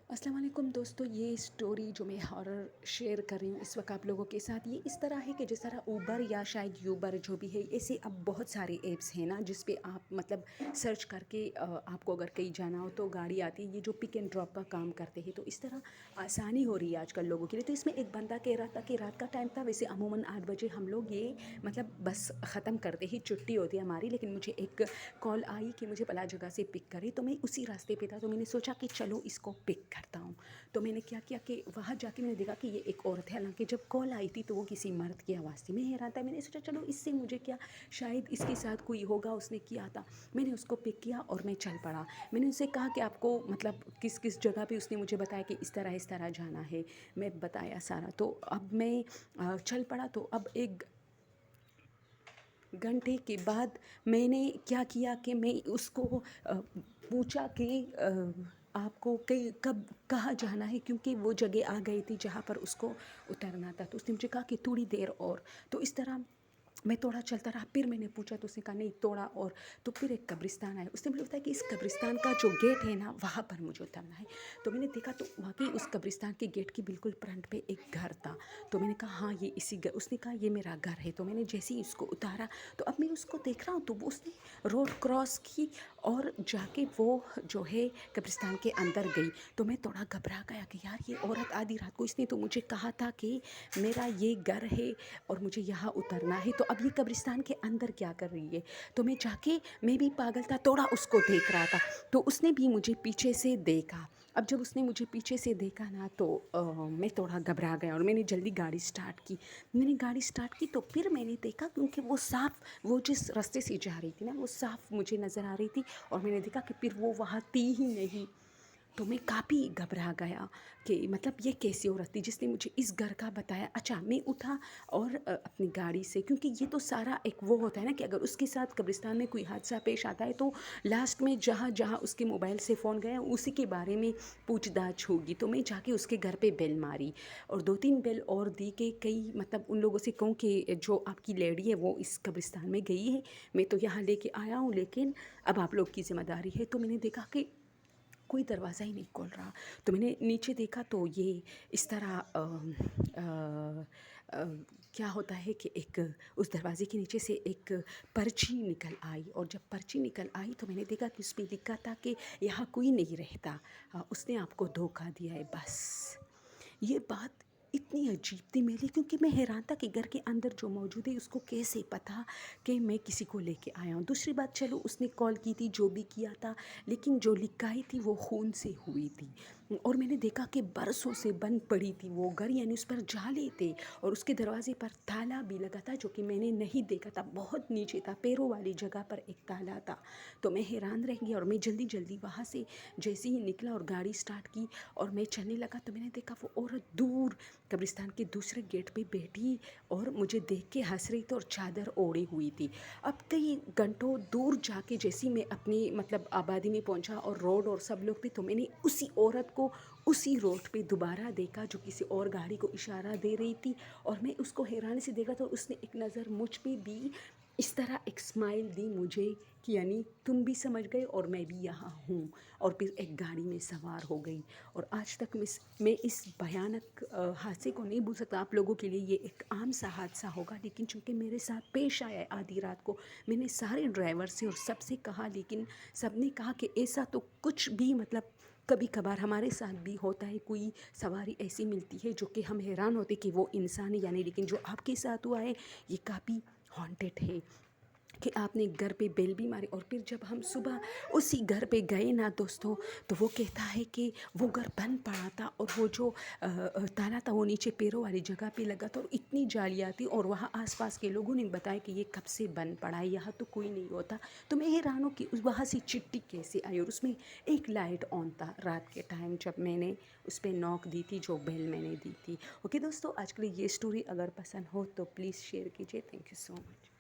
अस्सलाम वालेकुम दोस्तों, ये स्टोरी जो मैं हॉरर शेयर कर रही हूँ इस वक्त आप लोगों के साथ, ये इस तरह है कि जिस तरह ऊबर या शायद यूबर जो भी है, ऐसे अब बहुत सारे ऐप्स हैं ना जिस पे आप मतलब सर्च करके आपको अगर कहीं जाना हो तो गाड़ी आती है। ये जो पिक एंड ड्रॉप का काम करते हैं, तो इस तरह आसानी हो रही है आजकल लोगों के लिए। तो इसमें एक बंदा कह रहा था कि रात का टाइम था, वैसे अमूमन 8 बजे हम लोग ये मतलब बस ख़त्म करते ही छुट्टी होती है हमारी, लेकिन मुझे एक कॉल आई कि मुझे पला जगह से पिक करे। तो मैं उसी रास्ते पे था, तो मैंने सोचा कि चलो इसको पिक करता हूँ। तो मैंने क्या किया कि वहाँ जाके मैंने देखा कि ये एक औरत है। हालांकि जब कॉल आई थी तो वो किसी मर्द की आवाज़ थी। मैं हैरान था, मैंने सोचा चलो इससे मुझे क्या, शायद इसके साथ कोई होगा, उसने किया था। मैंने उसको पिक किया और मैं चल पड़ा। मैंने उससे कहा कि आपको मतलब किस किस जगह पे, उसने मुझे बताया कि इस तरह जाना है। मैं बताया सारा। तो अब मैं चल पड़ा। तो अब एक घंटे के बाद मैंने क्या किया कि मैं उसको पूछा कि आपको कहीं कब कहाँ जाना है, क्योंकि वो जगह आ गई थी जहाँ पर उसको उतरना था। तो उसने मुझे कहा कि थोड़ी देर और। तो इस तरह मैं थोड़ा चलता रहा। फिर मैंने पूछा तो उसने कहा नहीं, थोड़ा और। तो फिर एक कब्रिस्तान आया। उसने मुझे बताया कि इस कब्रिस्तान का जो गेट है ना, वहाँ पर मुझे उतरना है। तो मैंने देखा तो वाकई उस कब्रिस्तान के गेट के बिल्कुल फ्रंट पे एक घर था। तो मैंने कहा हाँ ये इसी घर। उसने कहा ये मेरा घर है। तो मैंने जैसे ही उसको उतारा, तो अब मैं उसको देख रहा हूँ, तो वो उसने रोड क्रॉस की और जाके वो जो है कब्रिस्तान के अंदर गई। तो मैं थोड़ा घबरा गया कि यार ये औरत आधी रात को, इसने तो मुझे कहा था कि मेरा ये घर है और मुझे यहाँ उतरना है, तो अब ये कब्रिस्तान के अंदर क्या कर रही है। तो मैं जाके, मैं भी पागल था, थोड़ा उसको देख रहा था। तो उसने भी मुझे पीछे से देखा। अब जब उसने मुझे पीछे से देखा ना, तो मैं थोड़ा घबरा गया और मैंने जल्दी गाड़ी स्टार्ट की। मैंने गाड़ी स्टार्ट की तो फिर मैंने देखा, क्योंकि वो साफ़, वो जिस रास्ते से जा रही थी ना, वो साफ़ मुझे नज़र आ रही थी। और मैंने देखा कि फिर वो वहाँ थी ही नहीं। तो मैं काफ़ी घबरा गया कि मतलब ये कैसी औरत थी जिसने मुझे इस घर का बताया। अच्छा, मैं उठा और अपनी गाड़ी से, क्योंकि ये तो सारा एक वो होता है ना कि अगर उसके साथ कब्रिस्तान में कोई हादसा पेश आता है तो लास्ट में जहाँ जहाँ उसके मोबाइल से फ़ोन गया उसी के बारे में पूछताछ होगी। तो मैं जाके उसके घर पे बेल मारी और 2-3 बेल और दी कि कई मतलब उन लोगों से कहूँ कि जो आपकी लेडी है वो इस कब्रिस्तान में गई है, मैं तो यहाँ लेके आया हूँ, लेकिन अब आप लोग की ज़िम्मेदारी है। तो मैंने देखा कि कोई दरवाज़ा ही नहीं खोल रहा। तो मैंने नीचे देखा तो ये इस तरह अ, क्या होता है कि एक उस दरवाज़े के नीचे से एक पर्ची निकल आई। और जब पर्ची निकल आई तो मैंने देखा कि उस पे लिखा था कि यहाँ कोई नहीं रहता, उसने आपको धोखा दिया है बस। ये बात इतनी अजीब थी मेरे लिए, क्योंकि मैं हैरान था कि घर के अंदर जो मौजूद है उसको कैसे पता कि मैं किसी को लेके आया हूँ। दूसरी बात, चलो उसने कॉल की थी, जो भी किया था, लेकिन जो लिखाई थी वो खून से हुई थी। और मैंने देखा कि बरसों से बंद पड़ी थी वो घर, यानी उस पर जाले थे और उसके दरवाजे पर ताला भी लगा था, जो कि मैंने नहीं देखा था। बहुत नीचे था, पैरों वाली जगह पर एक ताला था। तो मैं हैरान रह गई और मैं जल्दी जल्दी वहाँ से जैसे ही निकला और गाड़ी स्टार्ट की और मैं चलने लगा, तो मैंने देखा वो औरत दूर कब्रिस्तान के दूसरे गेट पे बैठी और मुझे देख के हंस रही थी और चादर ओढ़ी हुई थी। अब कई घंटों दूर जाके जैसी मैं अपनी मतलब आबादी में पहुंचा और रोड और सब लोग थे, तो मैंने उसी औरत को उसी रोड पे दोबारा देखा जो किसी और गाड़ी को इशारा दे रही थी। और मैं उसको हैरानी से देखा तो उसने एक नज़र मुझ पे भी इस तरह एक स्माइल दी मुझे कि यानी तुम भी समझ गए और मैं भी यहाँ हूँ। और फिर एक गाड़ी में सवार हो गई। और आज तक मैं इस भयानक हादसे को नहीं भूल सकता। आप लोगों के लिए ये एक आम सा हादसा होगा, लेकिन चूंकि मेरे साथ पेश आया है आधी रात को, मैंने सारे ड्राइवर से और सबसे कहा, लेकिन सबने कहा कि ऐसा तो कुछ भी मतलब कभी कभार हमारे साथ भी होता है। कोई सवारी ऐसी मिलती है जो कि हम हैरान होते कि वो इंसान है यानी, लेकिन जो आपके साथ हुआ है ये काफ़ी हॉन्टेड है कि आपने घर पे बेल भी मारी। और फिर जब हम सुबह उसी घर पे गए ना दोस्तों, तो वो कहता है कि वो घर बंद पड़ा था और वो जो ताला था वो नीचे पैरों वाली जगह पे लगा था और इतनी जालियाँ थी। और वहाँ आसपास के लोगों ने बताया कि ये कब से बंद पड़ा है, यहाँ तो कोई नहीं होता। तो मैं हैरान हूँ कि उस वहाँ से चिट्ठी कैसे आई और उसमें एक लाइट ऑन था रात के टाइम जब मैंने उस पर नॉक दी थी, जो बेल मैंने दी थी। ओके दोस्तों, आज के लिए ये स्टोरी अगर पसंद हो तो प्लीज़ शेयर कीजिए। Thank you so much.